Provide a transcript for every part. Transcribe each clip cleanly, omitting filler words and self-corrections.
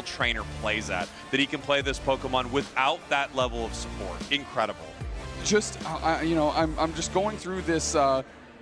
trainer plays at, that he can play this Pokemon without that level of support. Incredible. Just, you know, I'm just going through this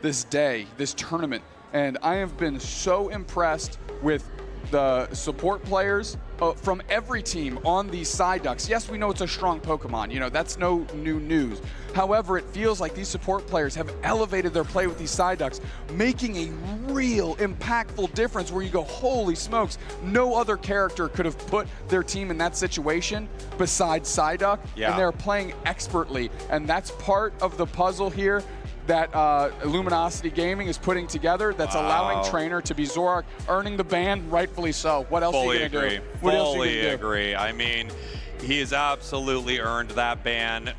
this tournament, and I have been so impressed with the support players from every team on these Psyducks. Yes, we know it's a strong Pokemon. You know, that's no new news. However, it feels like these support players have elevated their play with these Psyducks, making a real impactful difference where you go, holy smokes, no other character could have put their team in that situation besides Psyduck, and they're playing expertly. And that's part of the puzzle here that Luminosity Gaming is putting together that's allowing Trainer to be Zoroark, earning the ban, rightfully so. What else are you going to do? Fully agree. I mean, he has absolutely earned that ban.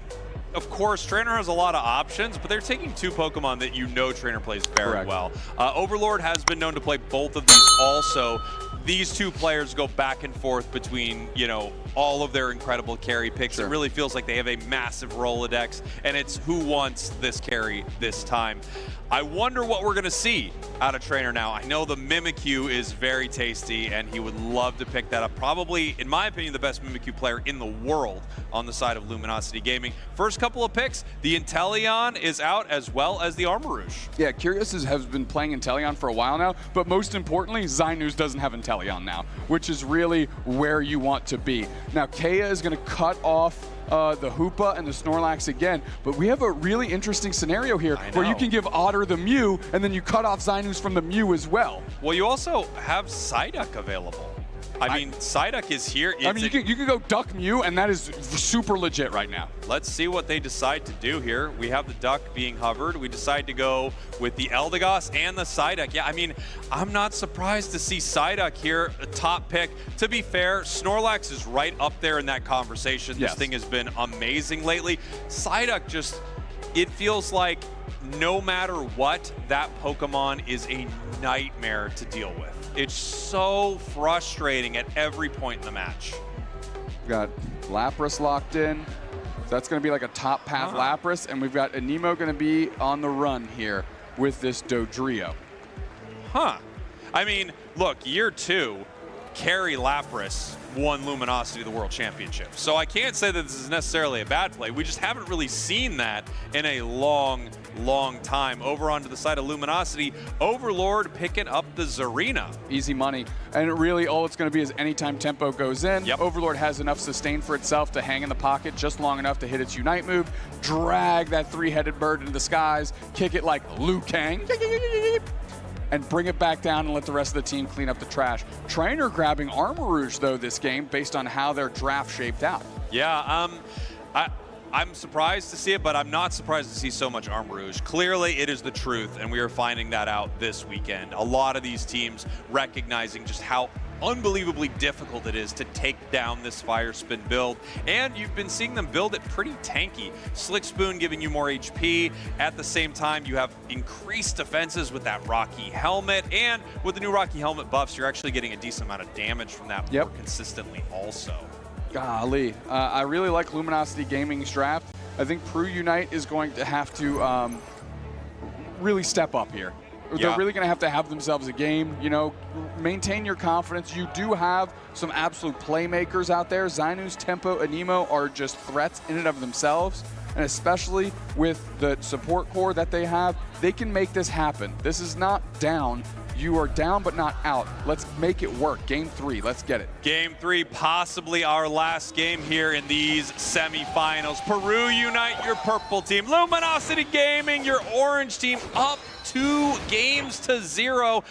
Of course, Trainer has a lot of options, but they're taking two Pokemon that you know Trainer plays very well. Overlord has been known to play both of these also. These two players go back and forth between, you know, all of their incredible carry picks. It really feels like they have a massive Rolodex, and it's who wants this carry this time. I wonder what we're going to see out of Trainer now. I know the Mimikyu is very tasty, and he would love to pick that up. Probably, in my opinion, the best Mimikyu player in the world on the side of Luminosity Gaming. First couple of picks, the Inteleon is out, as well as the Armarouge. Yeah, Curious has been playing Inteleon for a while now, but most importantly, Zinus doesn't have Inteleon now, which is really where you want to be. Now, Kea is going to cut off the Hoopa and the Snorlax again, but we have a really interesting scenario here where you can give Otter the Mew, and then you cut off Zinus from the Mew as well. Well, you also have Psyduck available. I mean, Psyduck is here. I mean, you can go Duck Mew, and that is super legit right now. Let's see what they decide to do here. We have the Duck being hovered. We decide to go with the Eldegoss and the Psyduck. Yeah, I mean, I'm not surprised to see Psyduck here, a top pick. To be fair, Snorlax is right up there in that conversation. This thing has been amazing lately. Psyduck just, it feels like no matter what, that Pokemon is a nightmare to deal with. It's so frustrating at every point in the match. We've got Lapras locked in. So that's going to be like a top path Lapras, and we've got Anemo going to be on the run here with this Dodrio. I mean, look, year 2, carry Lapras won Luminosity the World Championship. So I can't say that this is necessarily a bad play. We just haven't really seen that in a long time. Over onto the side of Luminosity, Overlord picking up the Zarina. Easy money. And really all it's going to be is anytime tempo goes in, Overlord has enough sustain for itself to hang in the pocket just long enough to hit its Unite move, drag that three-headed bird into the skies, kick it like Liu Kang, and bring it back down and let the rest of the team clean up the trash. Trainer grabbing Armarouge, though, this game, based on how their draft shaped out. Yeah, I'm surprised to see it, but I'm not surprised to see so much Armarouge. Clearly, it is the truth, and we are finding that out this weekend. A lot of these teams recognizing just how unbelievably difficult it is to take down this Fire Spin build, and you've been seeing them build it pretty tanky. Slick Spoon giving you more HP. At the same time, you have increased defenses with that Rocky Helmet, and with the new Rocky Helmet buffs, you're actually getting a decent amount of damage from that more consistently also. Golly, I really like Luminosity Gaming's draft. I think Peru Unite is going to have to really step up here. They're really going to have themselves a game. You know, maintain your confidence. You do have some absolute playmakers out there. Zinus, Tempo, Anemo are just threats in and of themselves. And especially with the support core that they have, they can make this happen. This is not down. You are down but not out. Let's make it work. Game 3, let's get it. Game 3, possibly our last game here in these semifinals. Peru Unite, your purple team. Luminosity Gaming, your orange team, up 2-0.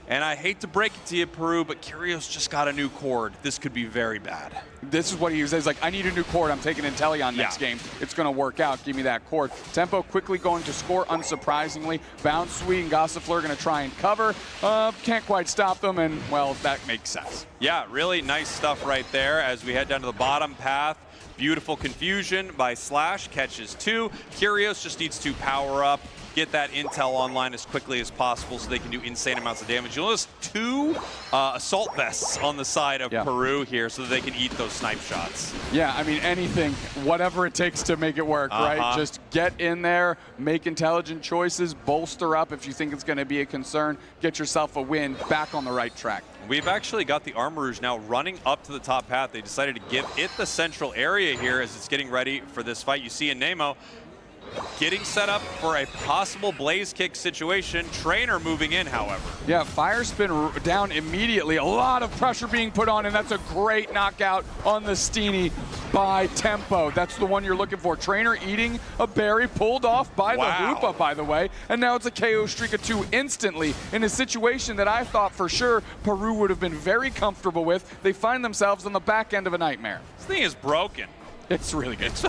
And I hate to break it to you, Peru, but Curious just got a new cord. This could be very bad. This is what he was. He's like, I need a new cord. I'm taking Inteleon next game. It's going to work out. Give me that cord. Tempo quickly going to score, unsurprisingly. Bounce Sweet and Gossifleur going to try and cover. Can't quite stop them, and, well, that makes sense. Yeah, really nice stuff right there as we head down to the bottom path. Beautiful Confusion by Slash, catches 2. Curious just needs to power up get that intel online as quickly as possible so they can do insane amounts of damage. You'll notice 2 assault vests on the side of Peru here so that they can eat those snipe shots. Yeah, I mean, anything, whatever it takes to make it work, right? Just get in there, make intelligent choices, bolster up if you think it's going to be a concern, get yourself a win, back on the right track. We've actually got the Armor Rouge now running up to the top path. They decided to give it the central area here as it's getting ready for this fight. You see in Nemo getting set up for a possible blaze kick situation. Trainer moving in, however. Yeah, fire spin down immediately. A lot of pressure being put on, and that's a great knockout on the Steenie by Tempo. That's the one you're looking for. Trainer eating a berry, pulled off by the Hoopa, by the way, and now it's a KO streak of 2 instantly in a situation that I thought for sure Peru would have been very comfortable with. They find themselves on the back end of a nightmare. This thing is broken. It's really good. It's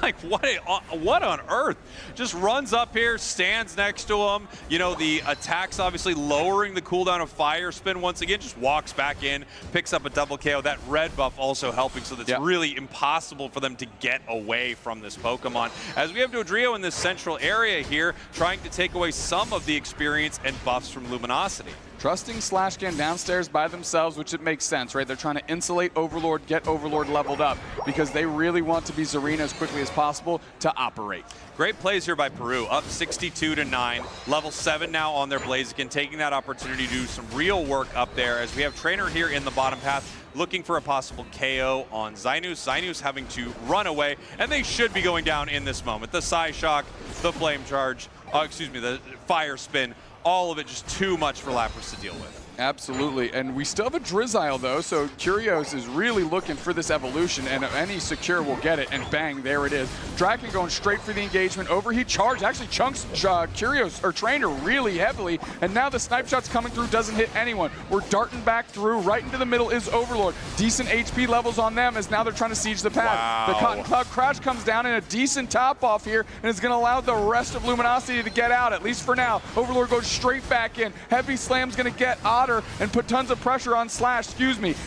like, what on earth? Just runs up here, stands next to him. You know, the attacks obviously lowering the cooldown of fire spin once again, just walks back in, picks up a double KO. That red buff also helping, so that's really impossible for them to get away from this Pokemon. As we have Dodrio in this central area here, trying to take away some of the experience and buffs from Luminosity. Trusting Slashcan downstairs by themselves, which it makes sense, right? They're trying to insulate Overlord, get Overlord leveled up, because they really want to be Zarina as quickly as possible to operate. Great plays here by Peru, up 62-9, level 7 now on their Blaziken, taking that opportunity to do some real work up there as we have Trainer here in the bottom path, looking for a possible KO on Xynus. Xynus having to run away, and they should be going down in this moment. The Psy Shock, the Flame Charge, the Fire Spin, all of it just too much for Lapras to deal with. Absolutely, and we still have a Drizzile though, so Curios is really looking for this evolution, and any secure will get it, and bang, there it is. Draken going straight for the engagement, overheat charge, actually chunks Curios, or Trainer, really heavily, and now the snipe shot's coming through, doesn't hit anyone. We're darting back through, right into the middle is Overlord. Decent HP levels on them as now they're trying to siege the pad. The Cotton Cloud Crash comes down in a decent top off here, and it's gonna allow the rest of Luminosity to get out, at least for now. Overlord goes straight back in. Heavy Slam's gonna get Otter and put tons of pressure on Slash,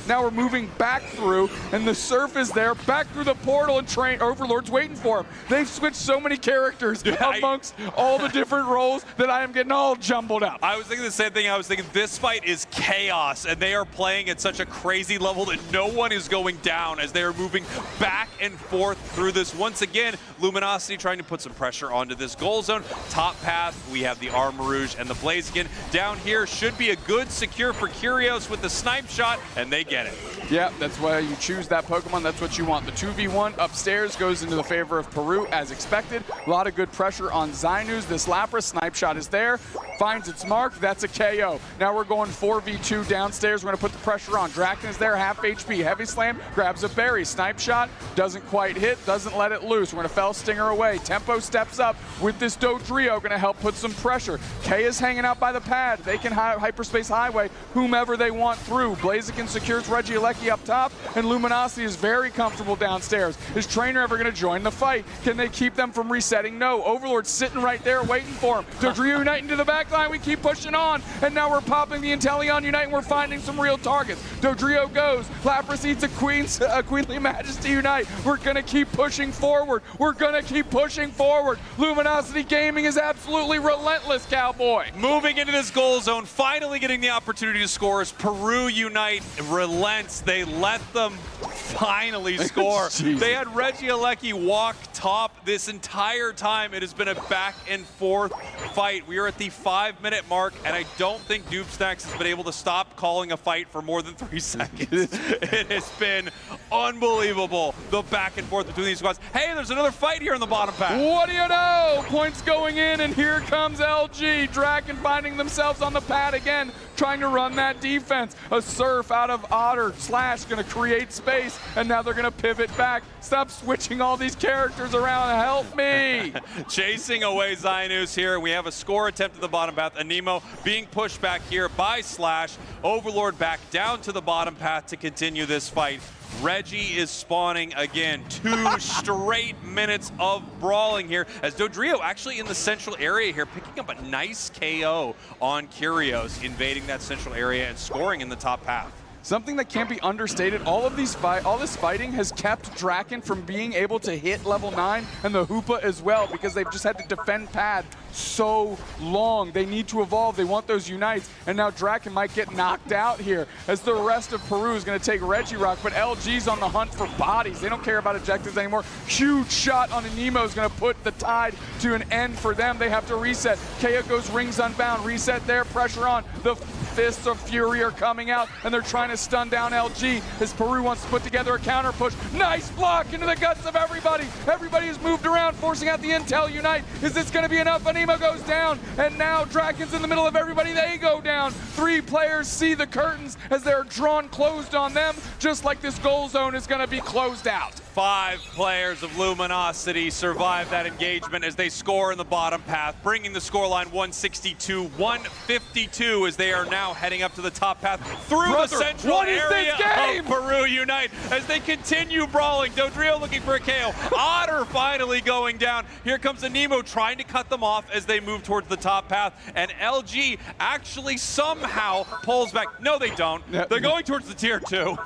Now we're moving back through, and the Surf is there, back through the portal, and Overlord's waiting for him. They've switched so many characters amongst all the different roles that I am getting all jumbled up. I was thinking the same thing. I was thinking this fight is chaos, and they are playing at such a crazy level that no one is going down as they are moving back and forth through this. Once again, Luminosity trying to put some pressure onto this goal zone. Top path, we have the Armor Rouge and the Blaziken. Down here should be a good secure for Curios with the snipe shot, and they get it. Yeah, that's why you choose that Pokemon. That's what you want. The 2v1 upstairs goes into the favor of Peru as expected. A lot of good pressure on Xynus. This Lapras snipe shot is there, finds its mark. That's a KO. Now we're going 4v2 downstairs. We're going to put the pressure on. Draken is there, half HP. Heavy Slam grabs a berry. Snipe shot doesn't quite hit, doesn't let it loose. We're going to Fell Stinger away. Tempo steps up with this Dodrio, going to help put some pressure. K is hanging out by the pad. They can Hyperspace Highway whomever they want through. Blaziken secures Regieleki up top, and Luminosity is very comfortable downstairs. Is Trainer ever going to join the fight? Can they keep them from resetting? No. Overlord's sitting right there waiting for him. Dodrio Unite into the back line. We keep pushing on, and now we're popping the Inteleon Unite, and we're finding some real targets. Dodrio goes. Lapras eats a Queenly Majesty Unite. We're going to keep pushing forward. We're going to keep pushing forward. Luminosity Gaming is absolutely relentless, Cowboy. Moving into this goal zone, finally getting the opportunity to score as Peru Unite relents. They let them finally score. They had Regieleki walk top this entire time. It has been a back and forth fight. We are at the 5-minute mark, and I don't think Doobsnacks has been able to stop calling a fight for more than 3 seconds. It has been unbelievable, the back and forth between these squads. Hey, there's another fight here in the bottom pack. What do you know? Points going in, and here comes LG. Draken finding themselves on the pad again, trying to run that defense. A Surf out of Otter. Slash going to create space, and now they're going to pivot back. Stop switching all these characters around. Help me. Chasing away Xynus here. We have a score attempt at the bottom path. Anemo being pushed back here by Slash. Overlord back down to the bottom path to continue this fight. Reggie is spawning again. 2 straight minutes of brawling here as Dodrio actually in the central area here, picking up a nice KO on Curios, invading that central area and scoring in the top path. Something that can't be understated, all this fighting has kept Draken from being able to hit level 9 and the Hoopa as well, because they've just had to defend pad so long. They need to evolve. They want those unites. And now Draken might get knocked out here as the rest of Peru is going to take Regirock. But LG's on the hunt for bodies. They don't care about objectives anymore. Huge shot on Anemo is going to put the tide to an end for them. They have to reset. Kea goes rings unbound. Reset there. Pressure on. The Fists of Fury are coming out, and they're trying to stun down LG as Peru wants to put together a counter push. Nice block into the guts of everybody. Everybody has moved around, forcing out the Intel Unite. Is this going to be enough? Anemo goes down, and now Draken's in the middle of everybody. They go down. 3 players see the curtains as they're drawn closed on them, just like this goal zone is going to be closed out. 5 players of Luminosity survive that engagement as they score in the bottom path, bringing the scoreline 162-152 as they are now heading up to the top path through the central area of Peru Unite as they continue brawling. Dodrio looking for a KO. Otter finally going down. Here comes Anemo trying to cut them off as they move towards the top path, and LG actually somehow pulls back. No, they don't. They're going towards the tier 2.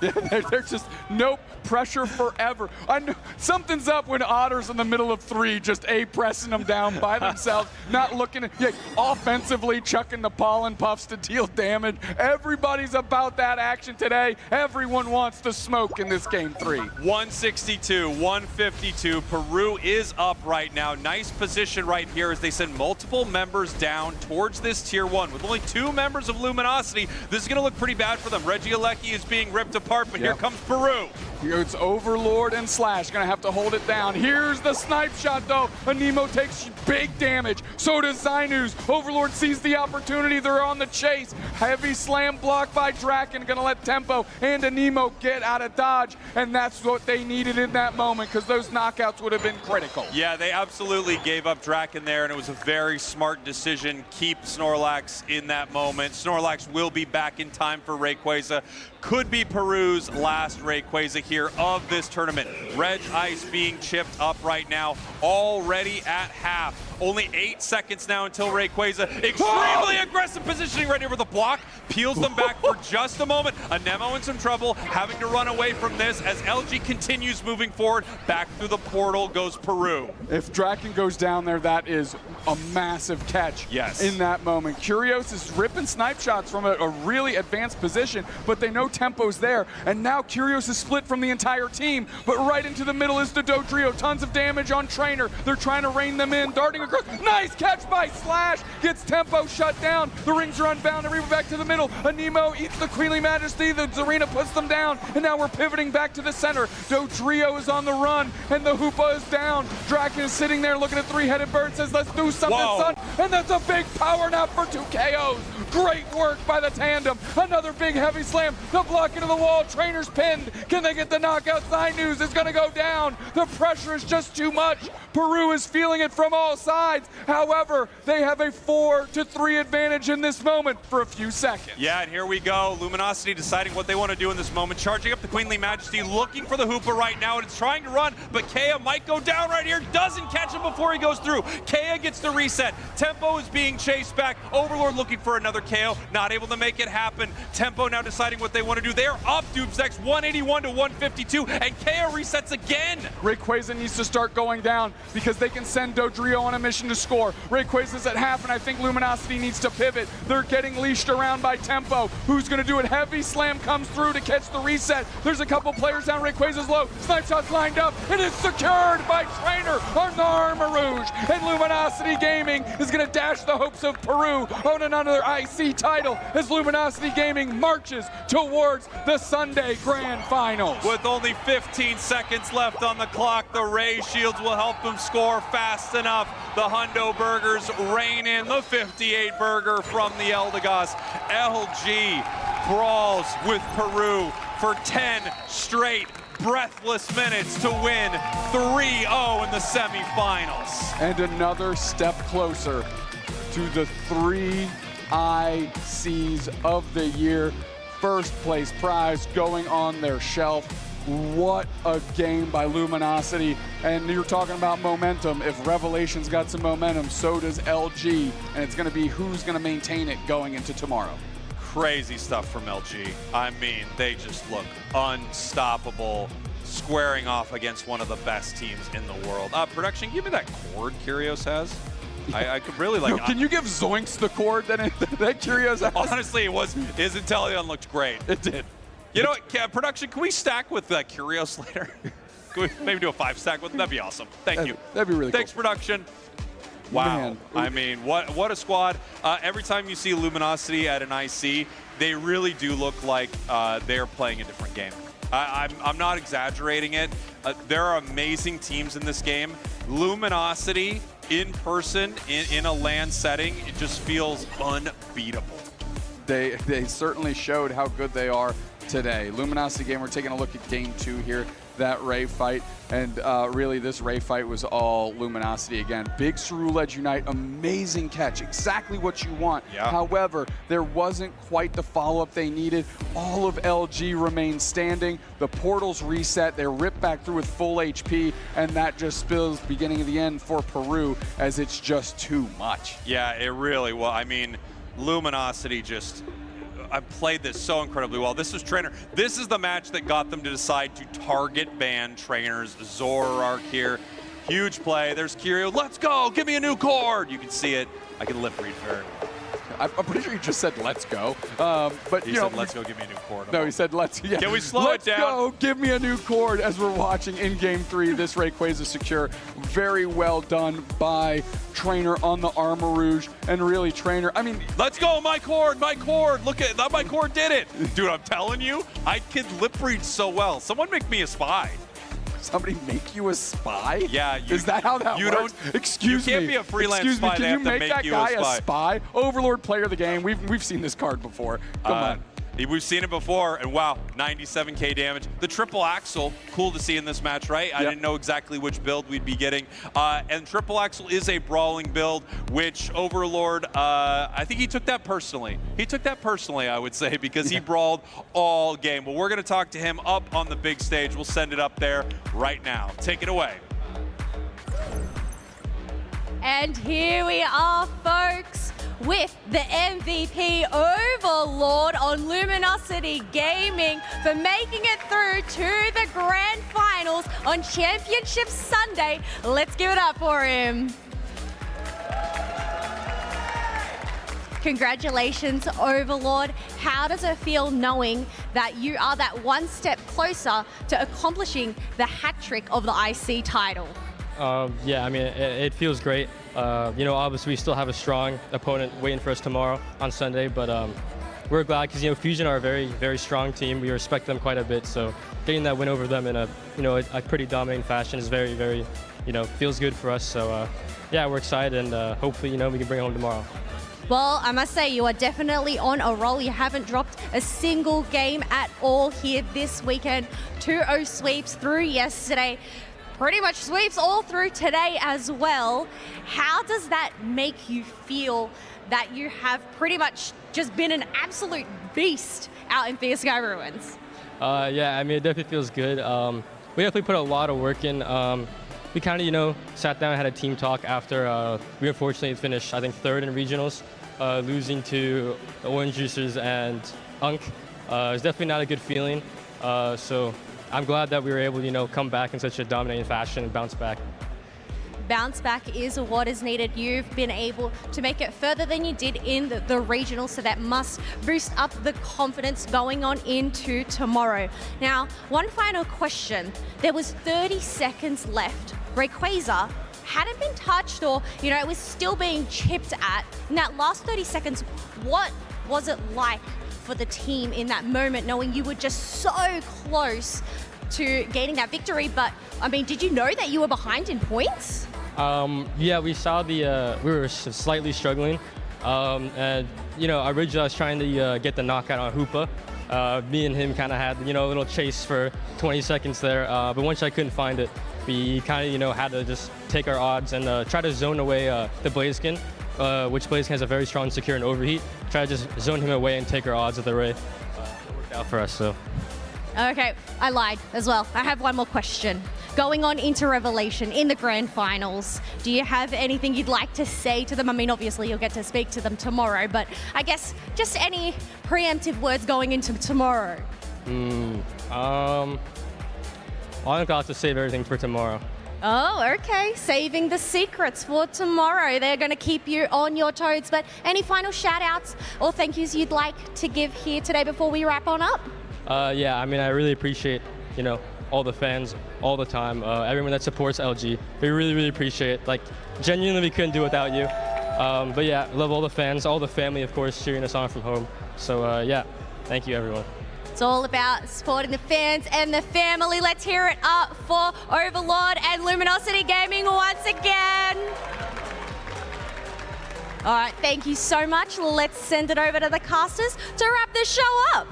They're just, nope, pressure forever. I know something's up when Otter's in the middle of 3, just pressing them down by themselves, not looking, offensively chucking the pollen puffs to deal damage. Everybody's about that action today. Everyone wants to smoke in this game 3. 162-152. Peru is up right now. Nice position right here as they send multiple members down towards this tier 1. With only 2 members of Luminosity, this is going to look pretty bad for them. Regirock is being ripped apart, but here comes Peru. It's Overlord and Slash gonna have to hold it down. Here's the snipe shot though. Anemo takes big damage. So does Zynus. Overlord sees the opportunity. They're on the chase. Heavy slam block by Draken. Gonna let Tempo and Anemo get out of dodge. And that's what they needed in that moment because those knockouts would have been critical. Yeah, they absolutely gave up Draken there, and it was a very smart decision. Keep Snorlax in that moment. Snorlax will be back in time for Rayquaza. Could be Peru's last Rayquaza here of this tournament. Reg Ice being chipped up right now, already at half. Only 8 seconds now until Rayquaza. Extremely aggressive positioning right here with a block. Peels them back for just a moment. Anemo in some trouble, having to run away from this as LG continues moving forward. Back through the portal goes Peru. If Draken goes down there, that is a massive catch in that moment. Curios is ripping snipe shots from a really advanced position, but they know Tempo's there. And now Curios is split from the entire team, but right into the middle is the Dodrio. Tons of damage on Trainer. They're trying to rein them in, darting across. Nice catch by Slash. Gets Tempo shut down. The rings are unbound. Everyone back to the middle. Anemo eats the Queenly Majesty. The Zarina puts them down. And now we're pivoting back to the center. Dodrio is on the run. And the Hoopa is down. Draken is sitting there looking at Three-Headed Bird. Says, let's do something, son. And that's a big power nap for 2 KOs. Great work by the tandem. Another big heavy slam. The block into the wall. Trainer's pinned. Can they get the knockout? Zynus is going to go down. The pressure is just too much. Peru is feeling it from all sides. However, they have a 4-3 advantage in this moment for a few seconds. Yeah, and here we go. Luminosity deciding what they want to do in this moment. Charging up the Queenly Majesty, looking for the Hoopa right now, and it's trying to run, but Kea might go down right here. Doesn't catch him before he goes through. Kea gets the reset. Tempo is being chased back. Overlord looking for another KO, not able to make it happen. Tempo now deciding what they want to do. They are up Dupes next, 181-152, and Kea resets again. Rayquaza needs to start going down because they can send Dodrio on a mission to score. Rayquaza's at half, and I think Luminosity needs to pivot. They're getting leashed around by Tempo. Who's going to do it? Heavy slam comes through to catch the reset. There's a couple players down. Rayquaza's low. Snipe shot's lined up. It is secured by Trainer Arnar Marouge. And Luminosity Gaming is going to dash the hopes of Peru on another IC title as Luminosity Gaming marches towards the Sunday Grand Finals. With only 15 seconds left on the clock, the Ray Shields will help them score fast enough. The Hundo Burgers reign in the 58 burger from the Eldegoss. LG brawls with Peru for 10 straight breathless minutes to win 3-0 in the semifinals. And another step closer to the 3 ICs of the year. First place prize going on their shelf. What a game by Luminosity. And you're talking about momentum. If Revelation's got some momentum, so does LG. And it's going to be who's going to maintain it going into tomorrow. Crazy stuff from LG. I mean, they just look unstoppable, squaring off against one of the best teams in the world. Production, give me that cord Curios has. I could really like. Can you give Zoinks the cord that Curios has? Honestly, his Inteleon looked great. It did. You know what, production? Can we stack with Curios later? Can we maybe do a 5-stack with them? That'd be awesome. Thank you. That'd be really Thanks, cool. production. Wow. Man. I mean, what a squad. Every time you see Luminosity at an IC, they really do look like they're playing a different game. I'm not exaggerating it. There are amazing teams in this game. Luminosity in person, in a LAN setting, it just feels unbeatable. They certainly showed how good they are today. Luminosity game, we're taking a look at game 2 here, that Ray fight. And really, this Ray fight was all Luminosity again. Big Ceruledge Unite, amazing catch, exactly what you want. Yeah. However, there wasn't quite the follow-up they needed. All of LG remained standing. The portals reset. They're ripped back through with full HP, and that just spills beginning of the end for Peru, as it's just too much. Yeah, it really was. I mean, Luminosity just... I played this so incredibly well. This is Trainer. This is the match that got them to decide to target ban Trainers. Zoroark here. Huge play. There's Curio. Let's go. Give me a new cord. You can see it. I can lip read for it. I'm pretty sure he just said, let's go. But He you know, said, let's go, give me a new cord. No, he said, let's. Yeah. Can we slow it down? Let's go, give me a new cord. As we're watching in game 3, this Rayquaza secure. Very well done by Trainer on the Armor Rouge. And really, Trainer, I mean. Let's go, my cord, my cord. Look at that, my cord did it. Dude, I'm telling you, I can lip read so well. Someone make me a spy. Somebody make you a spy? Yeah. Is that how that works? Excuse me. You can't be a freelance Excuse spy. me, They can have you to make that you guy a spy. Overlord player of the game. We've seen this card before. Come on. We've seen it before, and wow, 97k damage. The triple axle, cool to see in this match, right? I didn't know exactly which build we'd be getting. And triple axle is a brawling build, which Overlord, I think he took that personally. He took that personally, I would say, because he brawled all game. Well, we're going to talk to him up on the big stage. We'll send it up there right now. Take it away. And here we are, folks, with the MVP Overlord on Luminosity Gaming for making it through to the Grand Finals on Championship Sunday. Let's give it up for him. Congratulations, Overlord. How does it feel knowing that you are that one step closer to accomplishing the hat trick of the IC title? Yeah, I mean, it feels great. You know, obviously we still have a strong opponent waiting for us tomorrow on Sunday, but we're glad because, you know, Fusion are a very, very strong team. We respect them quite a bit, so getting that win over them in a, you know, a pretty dominating fashion is very, very, you know, feels good for us. So, yeah, we're excited, and hopefully, you know, we can bring it home tomorrow. Well, I must say, you are definitely on a roll. You haven't dropped a single game at all here this weekend. 2-0 sweeps through yesterday. Pretty much sweeps all through today as well. How does that make you feel that you have pretty much just been an absolute beast out in Fierce Sky Ruins? Yeah, I mean, it definitely feels good. We definitely put a lot of work in. We kind of, you know, sat down and had a team talk after we unfortunately finished, I think, 3rd in regionals, losing to Orange Juicers and Unk. It's definitely not a good feeling. So I'm glad that we were able to, you know, come back in such a dominating fashion and bounce back. Bounce back is what is needed. You've been able to make it further than you did in the regional, so that must boost up the confidence going on into tomorrow. Now, one final question. There was 30 seconds left. Rayquaza hadn't been touched, or, you know, it was still being chipped at. In that last 30 seconds, what was it like for the team in that moment, knowing you were just so close to gaining that victory? But, I mean, did you know that you were behind in points? Yeah, we saw we were slightly struggling. And, you know, originally I was trying to get the knockout on Hoopa. Me and him kind of had, you know, a little chase for 20 seconds there. But once I couldn't find it, we kind of, you know, had to just take our odds and try to zone away the Blaziken, which Blaziken has a very strong secure and overheat. Try to just zone him away and take our odds of the Ray. It worked out for us, so. Okay, I lied as well. I have one more question. Going on into Revelation in the Grand Finals, do you have anything you'd like to say to them? I mean, obviously you'll get to speak to them tomorrow, but I guess just any preemptive words going into tomorrow. I don't have to save everything for tomorrow. Oh, okay. Saving the secrets for tomorrow. They're going to keep you on your toes. But any final shout outs or thank yous you'd like to give here today before we wrap on up? Yeah, I mean, I really appreciate, you know, all the fans all the time, everyone that supports LG. We really, really appreciate it. Like, genuinely, we couldn't do without you. But yeah, love all the fans, all the family, of course, cheering us on from home. So yeah, thank you, everyone. It's all about supporting the fans and the family. Let's hear it up for Overlord and Luminosity Gaming once again. All right, thank you so much. Let's send it over to the casters to wrap this show up.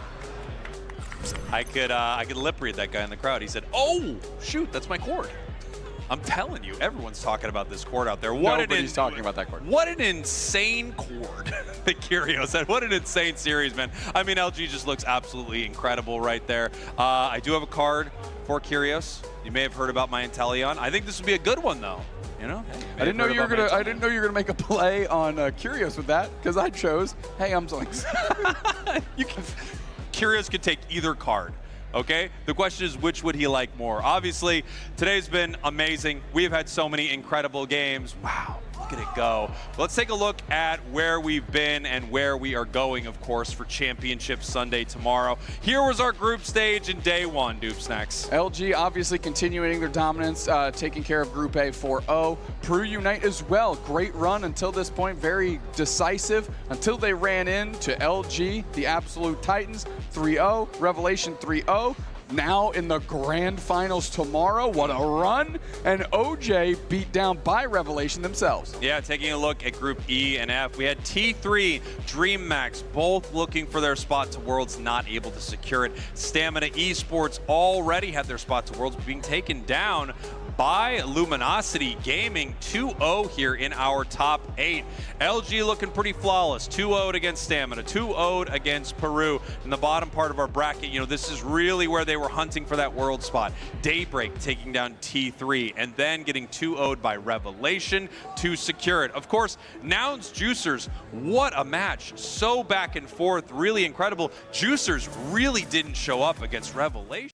I could lip read that guy in the crowd. He said, "Oh, shoot, that's my cord." I'm telling you, everyone's talking about this cord out there. Nobody's talking about that cord. What an insane cord that Kyrios said. What an insane series, man. I mean, LG just looks absolutely incredible right there. I do have a card for Kyrios. You may have heard about my Inteleon. I think this would be a good one, though. You know, hey, I didn't know you were gonna make a play on Kyrios with that, because I chose. Hey, I'm Zoinks. Kyrios could take either card. Okay, the question is, which would he like more? Obviously, today's been amazing. We've had so many incredible games. Wow, look at it go. Let's take a look at where we've been and where we are going, of course, for Championship Sunday tomorrow. Here was our group stage in day one, Dupe Snacks. LG obviously continuing their dominance, taking care of Group A 4-0. Peru Unite as well. Great run until this point, very decisive until they ran into LG, the absolute Titans, 3-0. Revelation 3-0. Now in the grand finals tomorrow, what a run! And OJ beat down by Revelation themselves. Yeah, taking a look at Group E and F, we had T3, DreamMax, both looking for their spot to Worlds, not able to secure it. Stamina Esports already had their spot to Worlds, being taken down by Luminosity Gaming, 2-0 here in our top 8. LG looking pretty flawless, 2-0'd against Stamina, 2-0'd against Peru. In the bottom part of our bracket, you know, this is really where they were hunting for that world spot. Daybreak taking down T3, and then getting 2-0'd by Revelation to secure it. Of course, Nouns Juicers, what a match. So back and forth, really incredible. Juicers really didn't show up against Revelation.